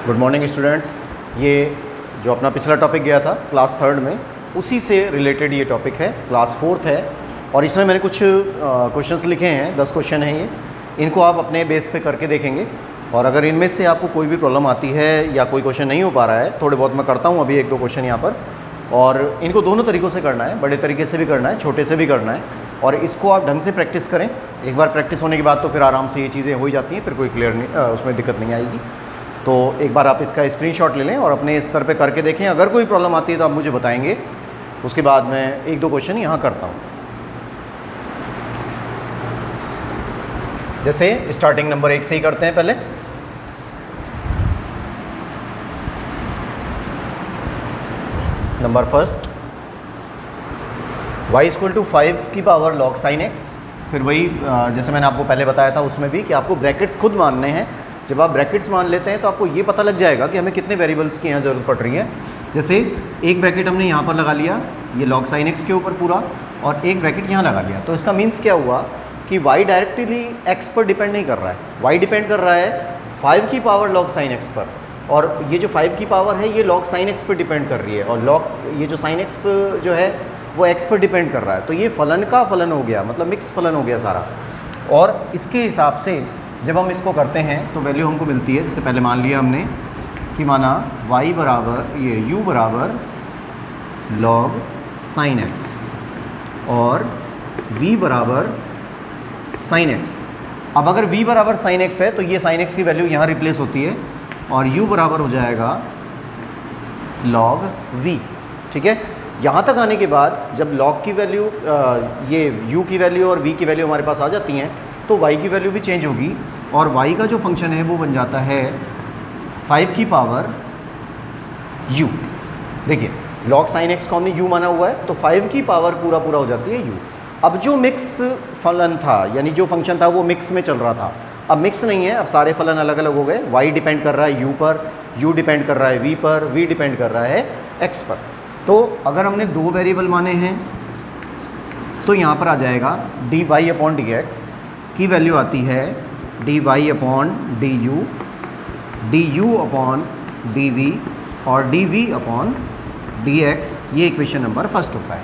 Good morning students. ये जो अपना पिछला टॉपिक गया था क्लास थर्ड में, उसी से रिलेटेड ये टॉपिक है, क्लास फोर्थ है। और इसमें मैंने कुछ क्वेश्चंस लिखे हैं, 10 क्वेश्चन हैं ये। इनको आप अपने बेस पे करके देखेंगे और अगर इनमें से आपको कोई भी प्रॉब्लम आती है या कोई क्वेश्चन नहीं हो पा रहा है, थोड़े बहुत मैं करता हूँ अभी 1-2 क्वेश्चन यहाँ पर। और इनको दोनों तरीक़ों से करना है, बड़े तरीके से भी करना है, छोटे से भी करना है। और इसको आप ढंग से प्रैक्टिस करें। एक बार प्रैक्टिस होने के बाद तो फिर आराम से ये चीज़ें हो ही जाती हैं, फिर कोई क्लियर नहीं, उसमें दिक्कत नहीं आएगी। तो एक बार आप इसका स्क्रीनशॉट ले लें और अपने स्तर पे करके देखें। अगर कोई प्रॉब्लम आती है तो आप मुझे बताएंगे, उसके बाद मैं 1-2 क्वेश्चन यहाँ करता हूँ। जैसे स्टार्टिंग नंबर 1 से ही करते हैं पहले। नंबर फर्स्ट, y = 5 की पावर log sin x। फिर वही जैसे मैंने आपको पहले बताया था उसमें भी कि आपको ब्रैकेट्स खुद मानने हैं। जब आप ब्रैकेट्स मान लेते हैं तो आपको ये पता लग जाएगा कि हमें कितने वेरिएबल्स की यहाँ ज़रूरत पड़ रही है। जैसे एक ब्रैकेट हमने यहाँ पर लगा लिया, ये log sin x के ऊपर पूरा, और एक ब्रैकेट यहाँ लगा लिया। तो इसका मीन्स क्या हुआ कि y डायरेक्टली x पर डिपेंड नहीं कर रहा है, y डिपेंड कर रहा है 5 की पावर log sin x पर। और ये जो 5 की पावर है ये log sin x पर डिपेंड कर रही है, और log ये जो sin x पर जो है वो x पर डिपेंड कर रहा है। तो ये फलन का फलन हो गया, मतलब मिक्स फलन हो गया सारा। और इसके हिसाब से जब हम इसको करते हैं तो वैल्यू हमको मिलती है। जैसे पहले मान लिया हमने कि y बराबर ये u बराबर log sin x और v बराबर sin x। अब अगर v बराबर sin x है तो ये sin x की वैल्यू यहाँ रिप्लेस होती है और u बराबर हो जाएगा log v। ठीक है, यहाँ तक आने के बाद जब log की वैल्यू ये u की वैल्यू और v की वैल्यू हमारे पास आ जाती हैं तो y की वैल्यू भी चेंज होगी और y का जो फंक्शन है वो बन जाता है 5 की पावर u। देखिए log sin x को हमने u माना हुआ है तो 5 की पावर पूरा हो जाती है u। अब जो मिक्स फलन था, यानी जो फंक्शन था वो मिक्स में चल रहा था, अब मिक्स नहीं है, अब सारे फलन अलग अलग हो गए। y डिपेंड कर रहा है u पर, u डिपेंड कर रहा है v पर, v डिपेंड कर रहा है x पर। तो अगर हमने 2 वेरिएबल माने हैं तो यहाँ पर आ जाएगा dy/dx की वैल्यू आती है dy/du, du/dv और dv/dx। ये इक्वेशन नंबर फर्स्ट होता है।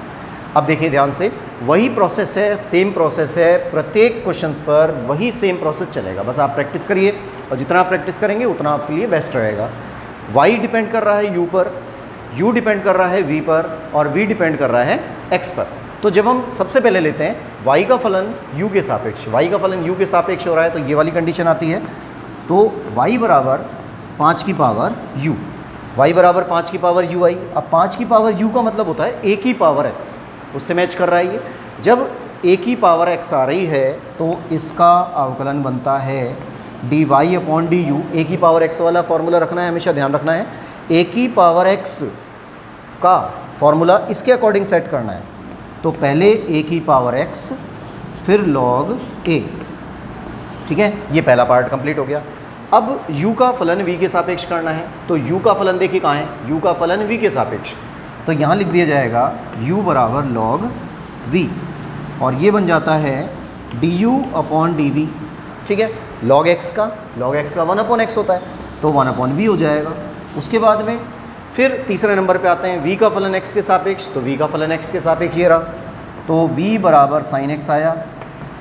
अब देखिए ध्यान से, वही प्रोसेस है, सेम प्रोसेस है, प्रत्येक क्वेश्चंस पर वही सेम प्रोसेस चलेगा। बस आप प्रैक्टिस करिए और जितना आप प्रैक्टिस करेंगे उतना आपके लिए बेस्ट रहेगा। y डिपेंड कर रहा है u पर, u डिपेंड कर रहा है v पर और v डिपेंड कर रहा है x पर। तो जब हम सबसे पहले लेते हैं y का फलन u के सापेक्ष, y का फलन u के सापेक्ष हो रहा है तो ये वाली कंडीशन आती है। तो y बराबर 5 की पावर u, y बराबर 5 की पावर u आई। अब 5 की पावर u का मतलब होता है a की पावर x, उससे मैच कर रहा है ये। जब a की पावर x आ रही है तो इसका अवकलन बनता है dy/du। a की पावर x वाला फॉर्मूला रखना है, हमेशा ध्यान रखना है। a की पावर x का फॉर्मूला इसके अकॉर्डिंग सेट करना है। तो पहले a की पावर x फिर log a। ठीक है, ये पहला पार्ट कंप्लीट हो गया। अब u का फलन v के सापेक्ष करना है, तो u का फलन देखिए कहाँ है, u का फलन v के सापेक्ष। तो यहाँ लिख दिया जाएगा u बराबर log v और ये बन जाता है du/dv। ठीक है, log x का 1/x होता है तो 1/v हो जाएगा। उसके बाद में फिर तीसरे नंबर पे आते हैं, v का फलन x के सापेक्ष, तो v का फलन x के सापेक्ष ये रहा, तो v बराबर sin x आया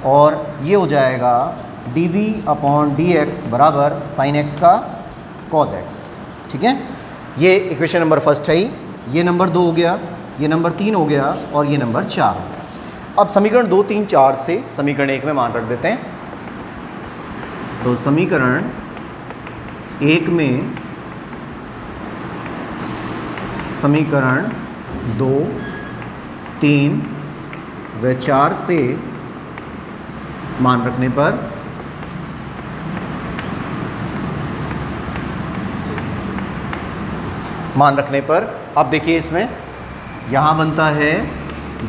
और ये हो जाएगा dv/dx बराबर sin x का cos x। ठीक है, ये इक्वेशन नंबर फर्स्ट है ही। ये नंबर 2 हो गया, ये नंबर 3 हो गया और ये नंबर 4 हो गया। अब समीकरण 2, 3, 4 से समीकरण 1 में मान रख देते हैं। तो समीकरण 1 में समीकरण 2, 3 व 4 से मान रखने पर अब देखिए इसमें यहाँ बनता है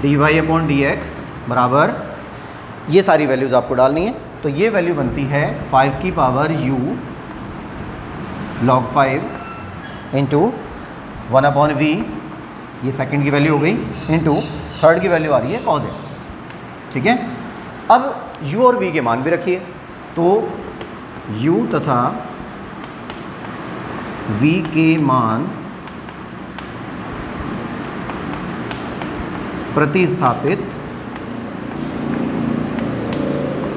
dy/dx बराबर, ये सारी वैल्यूज़ आपको डालनी है। तो ये वैल्यू बनती है 5 की power u log 5 into 1/v, ये सेकंड की वैल्यू हो गई, इंटू थर्ड की वैल्यू आ रही है cos x। ठीक है, अब u और v के मान भी रखिए, तो u तथा v के मान प्रतिस्थापित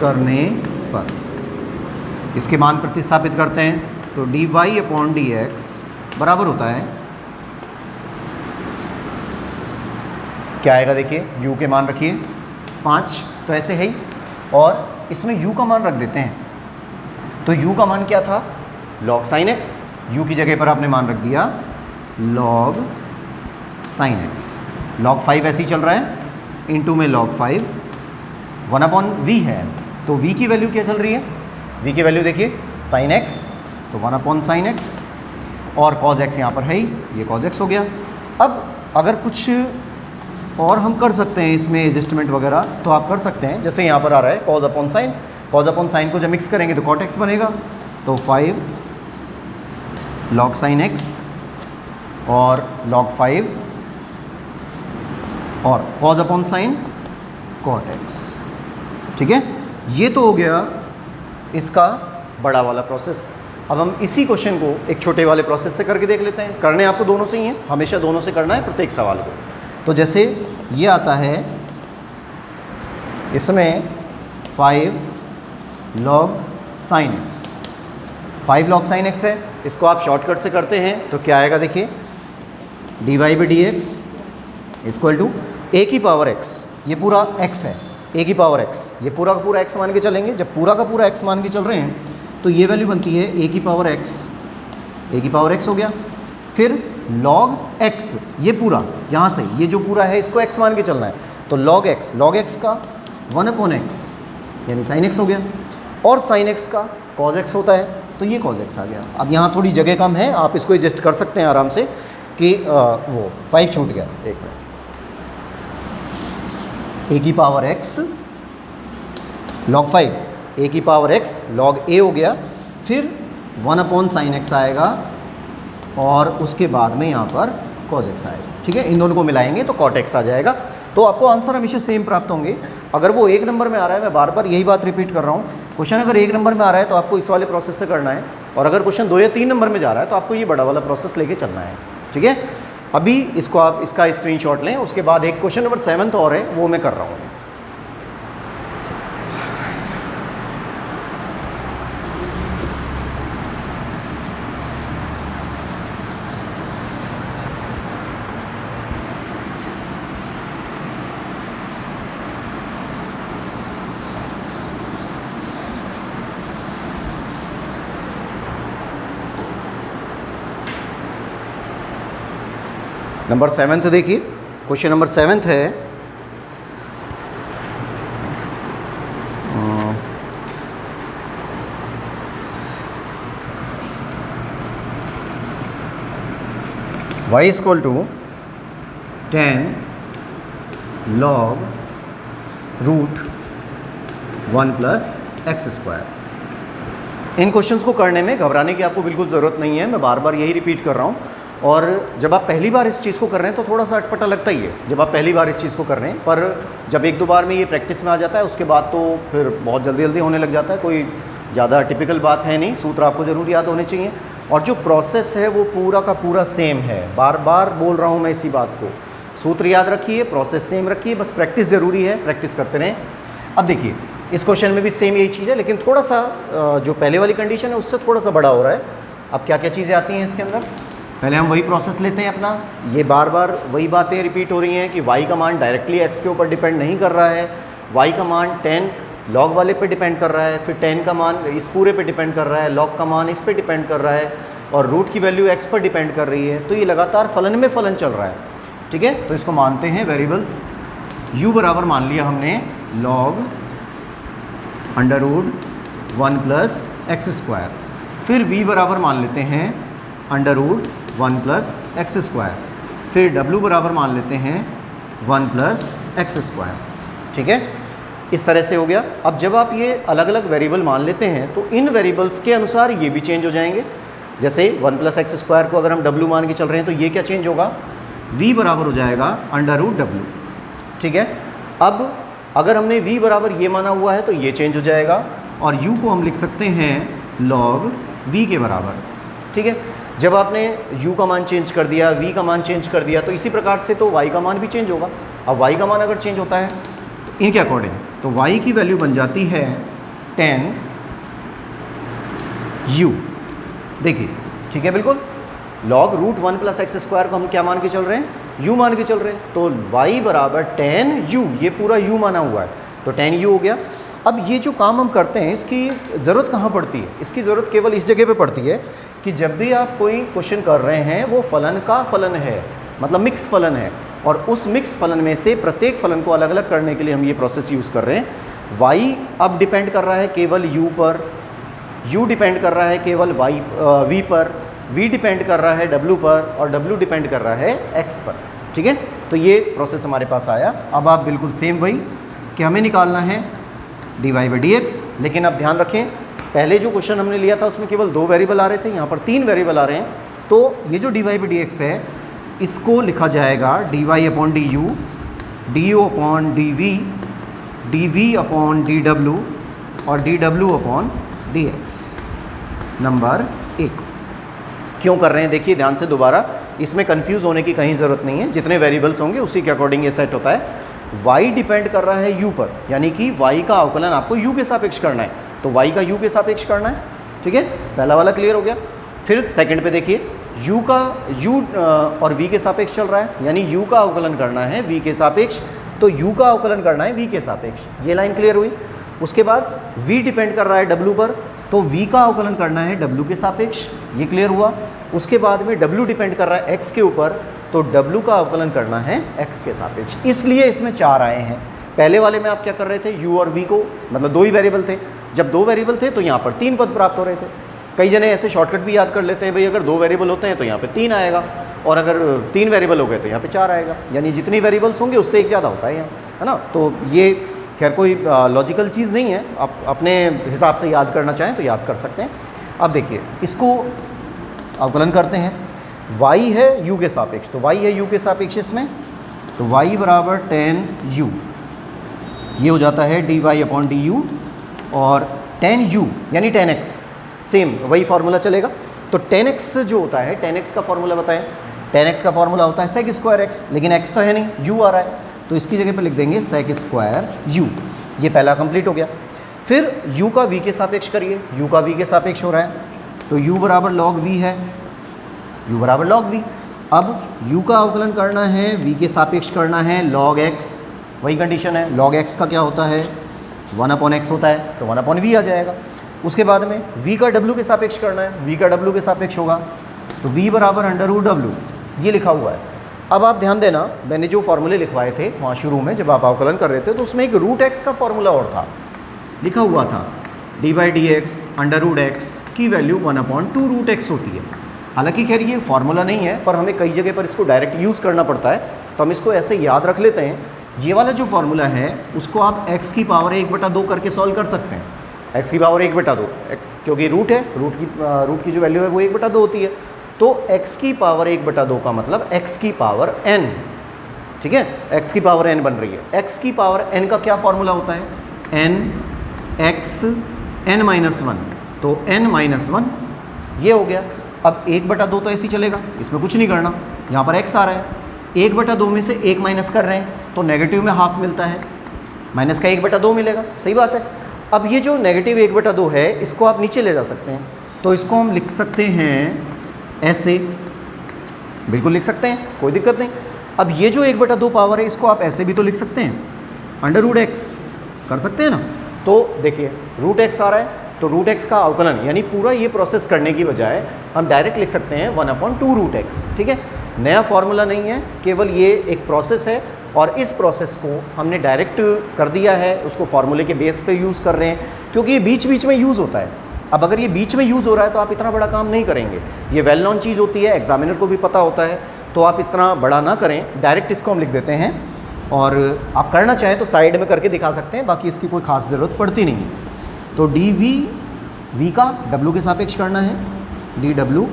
करने पर, इसके मान प्रतिस्थापित करते हैं तो dy/dx बराबर होता है, क्या आएगा देखिए, u के मान रखिए 5, तो ऐसे है ही, और इसमें u का मान रख देते हैं, तो u का मान क्या था, log sin x, u की जगह पर आपने मान रख दिया log sin x, log 5 ऐसे ही चल रहा है, इनटू में log 5 1/v है, तो v की वैल्यू क्या चल रही है, v की वैल्यू देखिए sin x, तो 1/sin x, और cos x यहाँ पर है ही, ये cos x हो गया। अब अगर कुछ और हम कर सकते हैं इसमें एडजस्टमेंट वगैरह, तो आप कर सकते हैं, जैसे यहाँ पर आ रहा है cos/sin को जब मिक्स करेंगे तो cot x बनेगा, तो 5 log sin x और log 5 और cos/sin cot x, ठीक है। ये तो हो गया इसका बड़ा वाला प्रोसेस। अब हम इसी क्वेश्चन को एक छोटे वाले प्रोसेस से करके देख लेते हैं। करने आपको दोनों से ही हैं, हमेशा दोनों से करना है प्रत्येक सवाल को। तो जैसे ये आता है, इसमें 5 log sin x, 5 log sin x है, इसको आप शॉर्टकट से करते हैं तो क्या आएगा देखिए, dy/dx इक्वल टू a की पावर x, ये पूरा x है, a की पावर x, ये पूरा का पूरा x मान के चलेंगे। जब पूरा का पूरा x मान के चल रहे हैं तो ये वैल्यू बनती है a की पावर x हो गया, फिर log x, ये पूरा यहाँ से ये जो पूरा है इसको x मान के चलना है, तो log x का 1/x यानी sin x हो गया, और sin x का cos x होता है, तो ये cos x आ गया। अब यहाँ थोड़ी जगह कम है, आप इसको एडजस्ट कर सकते हैं आराम से कि वो 5 छूट गया, एक मिनट, a की पावर x log 5, a की पावर x log a हो गया, फिर 1/sin x आएगा, और उसके बाद में यहाँ पर cos x आएगा, ठीक है। इन दोनों को मिलाएंगे तो cot x आ जाएगा। तो आपको आंसर हमेशा सेम प्राप्त होंगे। अगर वो 1 नंबर में आ रहा है, मैं बार बार यही बात रिपीट कर रहा हूँ, क्वेश्चन अगर 1 नंबर में आ रहा है तो आपको इस वाले प्रोसेस से करना है, और अगर क्वेश्चन 2 या 3 नंबर में जा रहा है तो आपको ये बड़ा वाला प्रोसेस लेके चलना है, ठीक है। अभी इसको आप इसका स्क्रीनशॉट लें, उसके बाद एक क्वेश्चन नंबर 7 और है, वो मैं कर रहा हूँ। नंबर 7 देखिए, क्वेश्चन नंबर 7 है, y equal to 10 log √1 + x²। इन क्वेश्चंस को करने में घबराने की आपको बिल्कुल ज़रूरत नहीं है, मैं बार बार यही रिपीट कर रहा हूँ। और जब आप पहली बार इस चीज़ को कर रहे हैं तो थोड़ा सा अटपटा लगता ही है, जब आप पहली बार इस चीज़ को कर रहे हैं, पर जब 1-2 बार में ये प्रैक्टिस में आ जाता है, उसके बाद तो फिर बहुत जल्दी जल्दी होने लग जाता है। कोई ज़्यादा टिपिकल बात है नहीं, सूत्र आपको ज़रूर याद होने चाहिए, और जो प्रोसेस है वो पूरा का पूरा सेम है। बार बार बोल रहा हूँ मैं इसी बात को, सूत्र याद रखिए, प्रोसेस सेम रखिए, बस प्रैक्टिस ज़रूरी है, प्रैक्टिस करते रहें। अब देखिए इस क्वेश्चन में भी सेम यही चीज़ है, लेकिन थोड़ा सा जो पहले वाली कंडीशन है उससे थोड़ा सा बड़ा हो रहा है। अब क्या क्या चीज़ें आती हैं इसके अंदर, पहले हम वही प्रोसेस लेते हैं अपना। ये बार बार वही बातें रिपीट हो रही हैं कि y का मान डायरेक्टली x के ऊपर डिपेंड नहीं कर रहा है, y का मान 10 log वाले पे डिपेंड कर रहा है, फिर 10 का मान इस पूरे पे डिपेंड कर रहा है, log का मान इस पे डिपेंड कर रहा है, और रूट की वैल्यू x पर डिपेंड कर रही है। तो ये लगातार फलन में फलन चल रहा है, ठीक है। तो इसको मानते हैं वेरिएबल्स। u बराबर मान लिया हमने log √1 + x², फिर v बराबर मान लेते हैं √1 + x², फिर w बराबर मान लेते हैं 1 + x², ठीक है। इस तरह से हो गया। अब जब आप ये अलग अलग वेरिएबल मान लेते हैं तो इन वेरिएबल्स के अनुसार ये भी चेंज हो जाएंगे। जैसे 1 + x² को अगर हम w मान के चल रहे हैं तो ये क्या चेंज होगा, v बराबर हो जाएगा √w, ठीक है। अब अगर हमने v बराबर ये माना हुआ है तो ये चेंज हो जाएगा, और u को हम लिख सकते हैं log v के बराबर, ठीक है। जब आपने u का मान चेंज कर दिया, v का मान चेंज कर दिया, तो इसी प्रकार से तो y का मान भी चेंज होगा। अब y का मान अगर चेंज होता है तो इनके अकॉर्डिंग, तो y की वैल्यू बन जाती है 10 u। देखिए ठीक है, बिल्कुल log root 1 plus x square को हम क्या मान के चल रहे हैं, u मान के चल रहे हैं। तो y बराबर 10 u, ये पूरा u माना हुआ है, तो 10 u हो गया। अब ये जो काम हम करते हैं इसकी ज़रूरत कहाँ पड़ती है, इसकी ज़रूरत केवल इस जगह पे पड़ती है कि जब भी आप कोई क्वेश्चन कर रहे हैं वो फलन का फलन है, मतलब मिक्स फलन है, और उस मिक्स फलन में से प्रत्येक फलन को अलग अलग करने के लिए हम ये प्रोसेस यूज़ कर रहे हैं। y अब डिपेंड कर रहा है केवल u पर, u डिपेंड कर रहा है केवल v पर, v डिपेंड कर रहा है w पर, और w डिपेंड कर रहा है x पर। ठीक है, तो ये प्रोसेस हमारे पास आया। अब आप बिल्कुल सेम वही कि हमें निकालना है dy बाई dx, लेकिन अब ध्यान रखें पहले जो क्वेश्चन हमने लिया था उसमें केवल 2 वेरिएबल आ रहे थे, यहाँ पर 3 वेरिएबल आ रहे हैं। तो ये जो dy बाई dx है इसको लिखा जाएगा dy upon du, du upon dv, dv upon dw और dw अपॉन dx। नंबर 1 क्यों कर रहे हैं, देखिए ध्यान से दोबारा, इसमें कंफ्यूज होने की कहीं ज़रूरत नहीं है। जितने वेरिएबल्स होंगे उसी के अकॉर्डिंग ये सेट होता है। y डिपेंड कर रहा है u पर, यानी कि y का अवकलन आपको u के सापेक्ष करना है, तो y का u के सापेक्ष करना है। ठीक है, पहला वाला क्लियर हो गया। फिर सेकंड पे देखिए u का u और v के सापेक्ष चल रहा है, यानी u का अवकलन करना है v के सापेक्ष, तो u का अवकलन करना है v के सापेक्ष। ये लाइन क्लियर हुई। उसके बाद v डिपेंड कर रहा है w पर, तो v का अवकलन करना है w के सापेक्ष, ये क्लियर हुआ। उसके बाद में w डिपेंड कर रहा है x के ऊपर, तो w का अवकलन करना है x के सापेक्ष। इसलिए इसमें 4 आए हैं। पहले वाले में आप क्या कर रहे थे, u और v को, मतलब 2 ही वेरिएबल थे। जब 2 वेरिएबल थे तो यहाँ पर 3 पद प्राप्त हो रहे थे। कई जने ऐसे शॉर्टकट भी याद कर लेते हैं, भाई अगर 2 वेरिएबल होते हैं तो यहाँ पे 3 आएगा, और अगर 3 वेरिएबल हो गए तो यहाँ पे 4 आएगा, यानी जितनी वेरिएबल्स होंगे उससे एक ज़्यादा होता है यहाँ, है ना। तो ये खैर कोई लॉजिकल चीज़ नहीं है, आप अपने हिसाब से याद करना चाहें तो याद कर सकते हैं। अब देखिए इसको अवकलन करते हैं, y है u के सापेक्ष, तो y है u के सापेक्ष इसमें, तो y बराबर 10u, ये हो जाता है dy अपॉन du, और 10u यानी 10x, सेम वही फार्मूला चलेगा। तो 10x जो होता है, 10x का फार्मूला बताएं, 10x का फार्मूला होता है sec स्क्वायर x, लेकिन x तो है नहीं, u आ रहा है, तो इसकी जगह पे लिख देंगे sec स्क्वायर u। ये पहला कंप्लीट हो गया। फिर u का v के सापेक्ष करिए, u का v के सापेक्ष हो रहा है, तो u बराबर log v है, u बराबर log v। अब u का अवकलन करना है, v के सापेक्ष करना है log x, वही कंडीशन है। log x का क्या होता है, 1 अपॉन x होता है, तो 1 अपॉन v आ जाएगा। उसके बाद में v का w के सापेक्ष करना है, v का w के सापेक्ष होगा, तो v बराबर अंडर रूट w, ये लिखा हुआ है। अब आप ध्यान देना, मैंने जो फार्मूले लिखवाए थे वहाँ शुरू में जब आप अवकलन कर रहे थे, तो उसमें एक रूट x का फार्मूला और था, लिखा हुआ था dy by dx under root x की वैल्यू 1 अपॉन 2 रूट x होती है। हालांकि खैर ये फार्मूला नहीं है, पर हमें कई जगह पर इसको डायरेक्ट यूज़ करना पड़ता है, तो हम इसको ऐसे याद रख लेते हैं। ये वाला जो फार्मूला है उसको आप x की पावर 1/2 करके सॉल्व कर सकते हैं। x की पावर 1/2, क्योंकि रूट है, रूट की जो वैल्यू है वो 1/2 होती है, तो x की पावर 1/2 का मतलब x की पावर n। ठीक है, x की पावर n बन रही है। x की पावर n का क्या फार्मूला होता है, n x n-1, तो n-1 ये हो गया। अब 1/2 तो ऐसे ही चलेगा, इसमें कुछ नहीं करना, यहाँ पर x आ रहा है, 1/2 में से 1 माइनस कर रहे हैं तो नेगेटिव में हाफ मिलता है, माइनस का 1/2 मिलेगा, सही बात है। अब ये जो नेगेटिव 1/2 है इसको आप नीचे ले जा सकते हैं, तो इसको हम लिख सकते हैं ऐसे, बिल्कुल लिख सकते हैं, कोई दिक्कत नहीं। अब ये जो 1/2 पावर है इसको आप ऐसे भी तो लिख सकते हैं, अंडर रूट x कर सकते हैं ना। तो देखिए रूट x आ रहा है, तो रूट x का अवकलन यानी पूरा ये प्रोसेस करने की बजाय हम डायरेक्ट लिख सकते हैं 1/2 रूट x। ठीक है, नया फॉर्मूला नहीं है, केवल ये एक प्रोसेस है, और इस प्रोसेस को हमने डायरेक्ट कर दिया है, उसको फार्मूले के बेस पे यूज़ कर रहे हैं, क्योंकि ये बीच बीच में यूज़ होता है। अब अगर ये बीच में यूज़ हो रहा है तो आप इतना बड़ा काम नहीं करेंगे, ये वेल नॉन चीज़ होती है, एग्जामिनर को भी पता होता है, तो आप इस तरह बड़ा ना करें, डायरेक्ट इसको हम लिख देते हैं। और आप करना चाहें तो साइड में करके दिखा सकते हैं, बाकी इसकी कोई ख़ास ज़रूरत पड़ती नहीं है। तो dv v का w के सापेक्ष करना है, dw,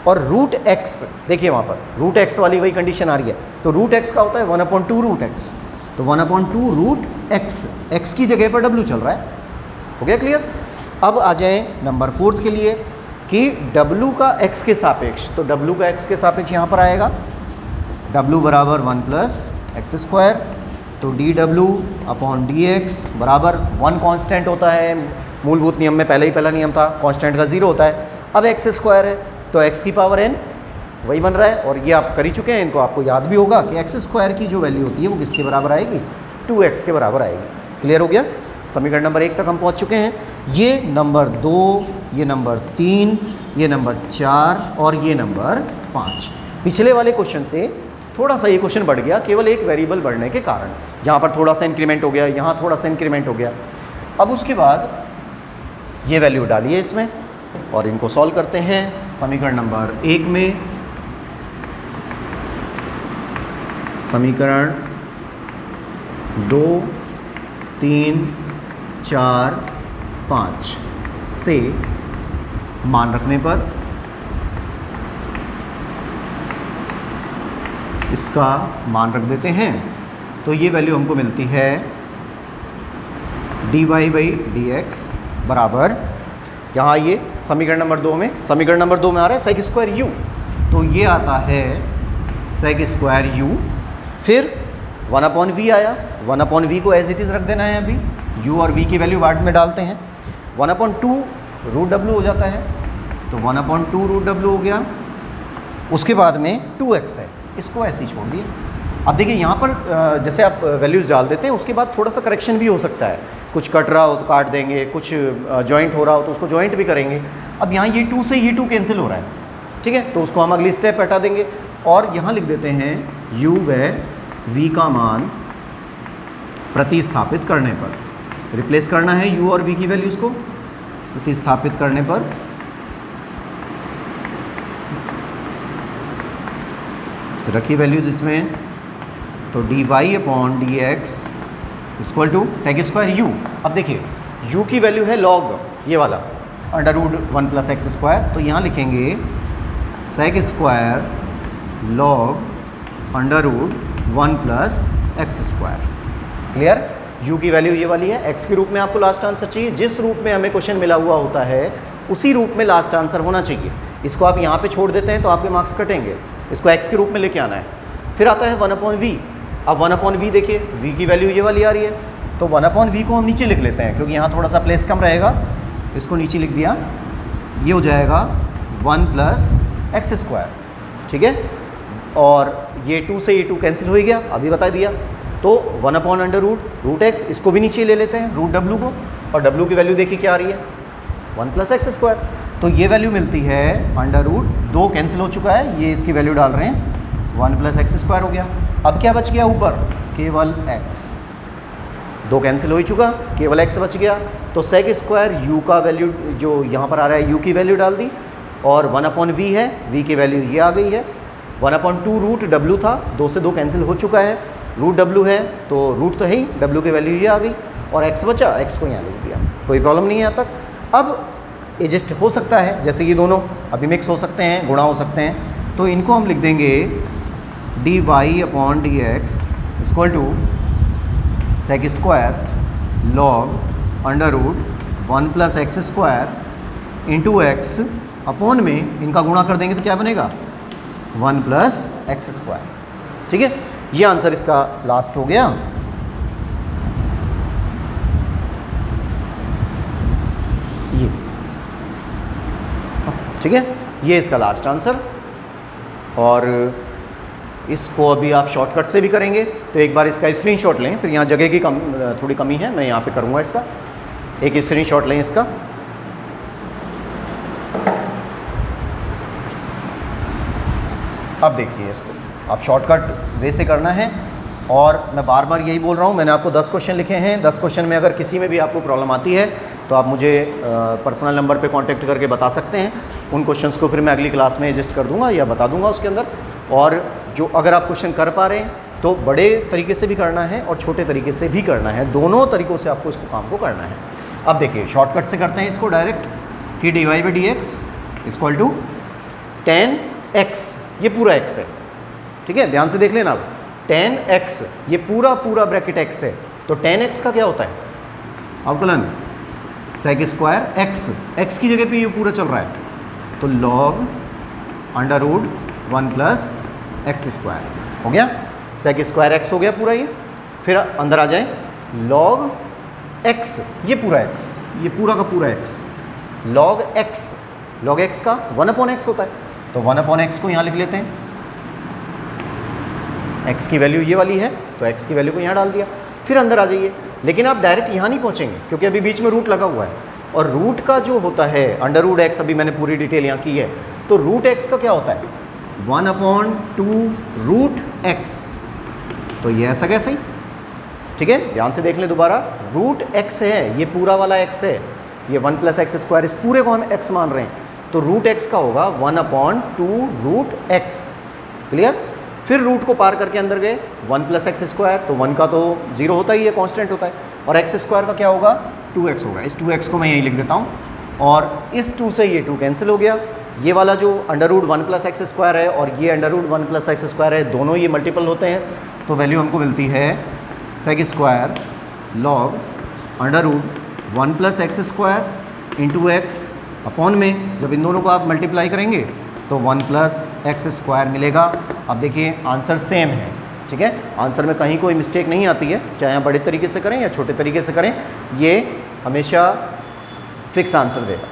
और रूट x, देखिए वहाँ पर रूट x वाली वही कंडीशन आ रही है, तो रूट x का होता है 1/2 रूट x, तो 1/2 रूट x, x की जगह पर w चल रहा है। हो गया क्लियर। अब आ जाएं नंबर 4 के लिए कि w का x के सापेक्ष, तो w का x के सापेक्ष यहाँ पर आएगा w बराबर 1 प्लस एक्स स्क्वायर, तो dw अपॉन dx बराबर 1 कांस्टेंट होता है, मूलभूत नियम में पहला नियम था, कांस्टेंट का 0 होता है। अब एक्स स्क्वायर है तो x की पावर n वही बन रहा है, और ये आप कर ही चुके हैं, इनको आपको याद भी होगा कि एक्स स्क्वायर की जो वैल्यू होती है वो किसके बराबर आएगी, 2x के बराबर आएगी। क्लियर हो गया? समीकरण नंबर 1 तक हम पहुंच चुके हैं। ये नंबर 2, ये नंबर 3, ये नंबर 4 और ये नंबर 5। पिछले वाले क्वेश्चन से थोड़ा सा ये क्वेश्चन बढ़ गया केवल एक वेरिएबल बढ़ने के कारण, यहाँ पर थोड़ा सा इंक्रीमेंट हो गया, यहाँ थोड़ा सा इंक्रीमेंट हो गया। अब उसके बाद ये वैल्यू डालिए इसमें और इनको सॉल्व करते हैं। समीकरण नंबर 1 में समीकरण 2, 3, 4, 5 से मान रखने पर इसका मान रख देते हैं, तो ये वैल्यू हमको मिलती है dy बाई डी एक्स बराबर, यहाँ ये समीकरण नंबर 2 में, समीकरण नंबर 2 में आ रहा है सेक स्क्वायर यू, तो ये आता है सेक स्क्वायर यू, फिर 1 अपॉन वी आया, 1 अपॉन वी को एज इट इज़ रख देना है, अभी u और v की वैल्यू बाद में डालते हैं। 1 अपॉन 2 रूट डब्ल्यू हो जाता है, तो 1 अपॉन 2 रूट डब्ल्यू हो गया। उसके बाद में 2x है, इसको ऐसे ही छोड़ दिए। अब देखिए यहाँ पर जैसे आप वैल्यूज़ डाल देते हैं उसके बाद थोड़ा सा करेक्शन भी हो सकता है, कुछ कट रहा हो तो काट देंगे, कुछ जॉइंट हो रहा हो तो उसको जॉइंट भी करेंगे। अब यहाँ ये 2 से ये 2 कैंसिल हो रहा है, ठीक है, तो उसको हम अगली स्टेप हटा देंगे और यहाँ लिख देते हैं u व v का मान प्रतिस्थापित करने पर, रिप्लेस करना है u और v की वैल्यूज़ को, प्रतिस्थापित करने पर रखी वैल्यूज़ इसमें, तो dy upon d x equal to sec square u. अब देखिए u की वैल्यू है log ये वाला under root 1 plus x square, तो यहाँ लिखेंगे sec square log under root 1 plus x square. Clear? u की वैल्यू ये वाली है, x के रूप में आपको लास्ट आंसर चाहिए, जिस रूप में हमें क्वेश्चन मिला हुआ होता है उसी रूप में लास्ट आंसर होना चाहिए। इसको आप यहाँ पे छोड़ देते हैं तो आपके मार्क्स कटेंगे, इसको x के रूप में लेके आना है। फिर आता है 1 अपॉन वी, अब 1 अपॉन वी देखिए v की वैल्यू ये वाली आ रही है, तो 1 अपॉन वी को हम नीचे लिख लेते हैं क्योंकि यहाँ थोड़ा सा प्लेस कम रहेगा, इसको नीचे लिख दिया, ये हो जाएगा 1 प्लस एक्स स्क्वायर, ठीक है, और ये 2 से ये 2 कैंसिल हो ही गया, अभी बता दिया, तो 1 अपॉन अंडर रूट एक्स, इसको भी नीचे ले लेते हैं रूट डब्लू को, और डब्लू की वैल्यू देखिए क्या आ रही है 1 प्लस एक्स स्क्वायर, तो ये वैल्यू मिलती है अंडर रूट 2 कैंसिल हो चुका है, ये इसकी वैल्यू डाल रहे हैं 1 प्लस एक्स स्क्वायर हो गया। अब क्या बच गया ऊपर, केवल x, 2 कैंसिल हो ही चुका, केवल x बच गया, तो सेक स्क्वायर u का वैल्यू जो यहाँ पर आ रहा है u की वैल्यू डाल दी, और 1 अपॉन v है, v की वैल्यू ये आ गई है, 1 अपॉन 2 रूट w था, 2 से 2 कैंसिल हो चुका है, रूट w है तो रूट तो है ही, w की वैल्यू ये आ गई, और x बचा, x को यहाँ लिख दिया, कोई प्रॉब्लम नहीं है यहाँ तक। अब एडजस्ट हो सकता है, जैसे ये दोनों अभी मिक्स हो सकते हैं, गुणा हो सकते हैं, तो इनको हम लिख देंगे dy upon d x equal to sec square log under root 1 plus x square into x upon में इनका गुणा कर देंगे तो क्या बनेगा 1 प्लस एक्स स्क्वायर, ठीक है। ये आंसर इसका लास्ट हो गया। ये ठीक है, ये इसका लास्ट आंसर, और इसको अभी आप शॉर्टकट से भी करेंगे, तो एक बार इसका स्क्रीनशॉट लें, फिर यहाँ जगह की थोड़ी कमी है, मैं यहाँ पे करूँगा इसका, एक स्क्रीनशॉट लें इसका। अब देखिए इसको आप शॉर्टकट वे से करना है, और मैं बार बार यही बोल रहा हूँ, मैंने आपको 10 क्वेश्चन लिखे हैं, 10 क्वेश्चन में अगर किसी में भी आपको प्रॉब्लम आती है तो आप मुझे पर्सनल नंबर पे कांटेक्ट करके बता सकते हैं, उन क्वेश्चंस को फिर मैं अगली क्लास में एडजस्ट कर दूंगा या बता दूंगा उसके अंदर। और जो अगर आप क्वेश्चन कर पा रहे हैं तो बड़े तरीके से भी करना है और छोटे तरीके से भी करना है, दोनों तरीक़ों से आपको इसको काम को करना है। अब देखिए शॉर्टकट से करते हैं इसको डायरेक्ट, कि dy by d x equal to tan x, ये पूरा x है, ठीक है, ध्यान से देख लेना अब, 10x ये पूरा ब्रैकेट x है, तो 10x का क्या होता है अवकलन सेक स्क्वायर x, x की जगह पे ये पूरा चल रहा है, तो log under root 1 plus x square हो गया, सेक स्क्वायर एक्स हो गया पूरा ये। फिर अंदर आ जाए log x, ये पूरा x, ये पूरा का पूरा x, log x का 1/x होता है, तो 1/x को यहाँ लिख लेते हैं। x की वैल्यू ये वाली है तो x की वैल्यू को यहाँ डाल दिया। फिर अंदर आ जाइए, लेकिन आप डायरेक्ट यहाँ नहीं पहुँचेंगे क्योंकि अभी बीच में रूट लगा हुआ है, और रूट का जो होता है अंडर रूट एक्स, अभी मैंने पूरी डिटेल यहाँ की है, तो रूट एक्स का क्या होता है 1/2 रूट एक्स, तो ये ऐसा कैसे ही, ठीक है, ध्यान से देख लें दोबारा, रूट एक्स है, ये पूरा वाला एक्स है, ये 1 प्लस एक्स स्क्वायर, इस पूरे को हम एक्स मान रहे हैं, तो रूट एक्स का होगा 1/2 रूट एक्स, क्लियर। फिर रूट को पार करके अंदर गए 1 प्लस एक्स स्क्वायर, तो 1 का तो 0 होता ही है, कांस्टेंट होता है, और एक्स स्क्वायर का क्या होगा 2x होगा। इस 2x को मैं यहीं लिख देता हूँ, और इस 2 से ये 2 कैंसिल हो गया। ये वाला जो under root 1 plus x square है और ये under root 1 plus x square है, दोनों ये मल्टीपल होते हैं, तो वैल्यू हमको मिलती है sec square log under root 1 plus x square into x upon में, जब इन दोनों को आप मल्टीप्लाई करेंगे तो 1 प्लस एक्स स्क्वायर मिलेगा। अब देखिए आंसर सेम है, ठीक है, आंसर में कहीं कोई मिस्टेक नहीं आती है, चाहे आप बड़े तरीके से करें या छोटे तरीके से करें, ये हमेशा फिक्स आंसर देगा।